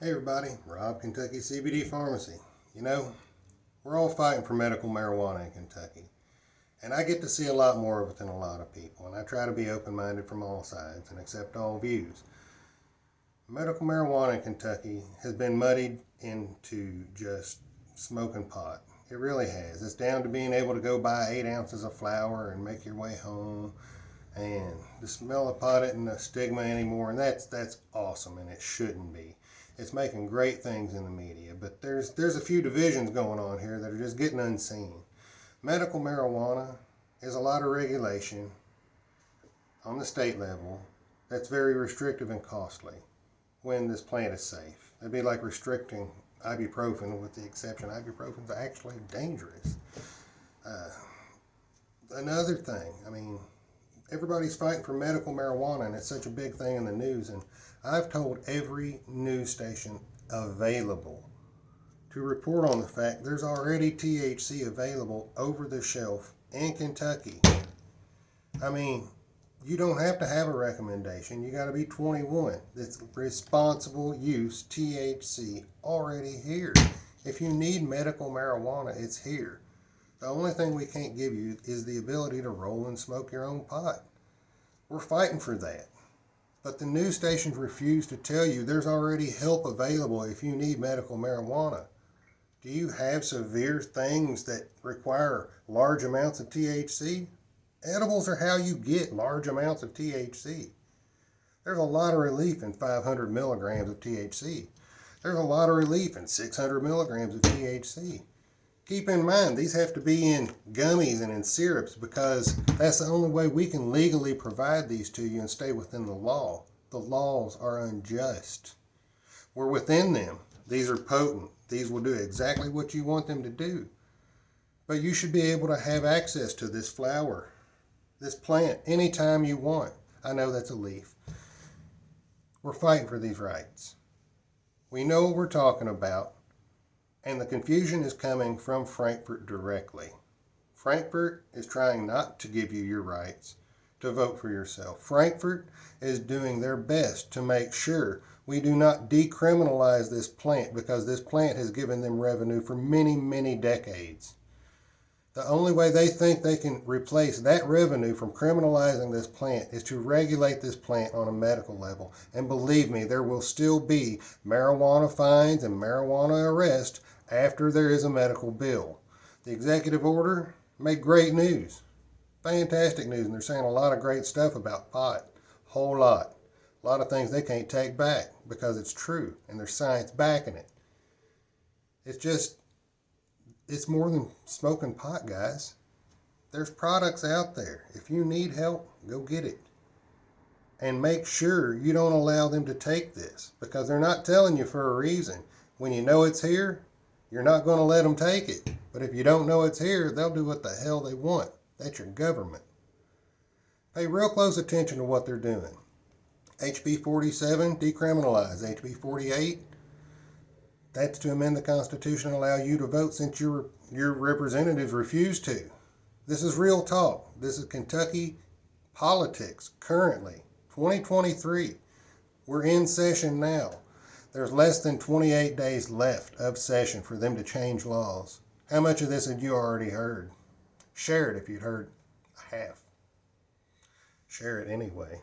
Hey everybody, Rob, Kentucky CBD Pharmacy. You know, we're all fighting for medical marijuana in Kentucky, and I get to see a lot more of it than a lot of people, and I try to be open-minded from all sides and accept all views. Medical marijuana in Kentucky has been muddied into just smoking pot. It really has. It's down to being able to go buy 8 ounces of flour and make your way home, and the smell of pot isn't a stigma anymore, and that's awesome, and it shouldn't be. It's making great things in the media, but there's a few divisions going on here that are just getting unseen. Medical marijuana is a lot of regulation on the state level that's very restrictive and costly when this plant is safe. It'd be like restricting ibuprofen, with the exception ibuprofen is actually dangerous. Another thing, everybody's fighting for medical marijuana, and it's such a big thing in the news, and I've told every news station available to report on the fact there's already THC available over the shelf in Kentucky. You don't have to have a recommendation. You got to be 21. It's responsible use THC already here. If you need medical marijuana, it's here. The only thing we can't give you is the ability to roll and smoke your own pot. We're fighting for that. But the news stations refuse to tell you there's already help available if you need medical marijuana. Do you have severe things that require large amounts of THC? Edibles are how you get large amounts of THC. There's a lot of relief in 500 milligrams of THC. There's a lot of relief in 600 milligrams of THC. Keep in mind, these have to be in gummies and in syrups because that's the only way we can legally provide these to you and stay within the law. The laws are unjust. We're within them. These are potent. These will do exactly what you want them to do. But you should be able to have access to this flower, this plant, anytime you want. I know that's a leaf. We're fighting for these rights. We know what we're talking about. And the confusion is coming from Frankfurt directly. Frankfurt is trying not to give you your rights to vote for yourself. Frankfurt is doing their best to make sure we do not decriminalize this plant because this plant has given them revenue for many, many decades. The only way they think they can replace that revenue from criminalizing this plant is to regulate this plant on a medical level. And believe me, there will still be marijuana fines and marijuana arrests after there is a medical bill. The executive order made great news. Fantastic news. And they're saying a lot of great stuff about pot. Whole lot. A lot of things they can't take back because it's true and there's science backing it. It's more than smoking pot, guys. There's products out there. If you need help, go get it. And make sure you don't allow them to take this because they're not telling you for a reason. When you know it's here, you're not going to let them take it. But if you don't know it's here, they'll do what the hell they want. That's your government. Pay real close attention to what they're doing. HB 47, decriminalize. HB 48, that's to amend the Constitution and allow you to vote since your representatives refuse to. This is real talk. This is Kentucky politics currently, 2023. We're in session now. There's less than 28 days left of session for them to change laws. How much of this had you already heard? Share it if you'd heard half. Share it anyway.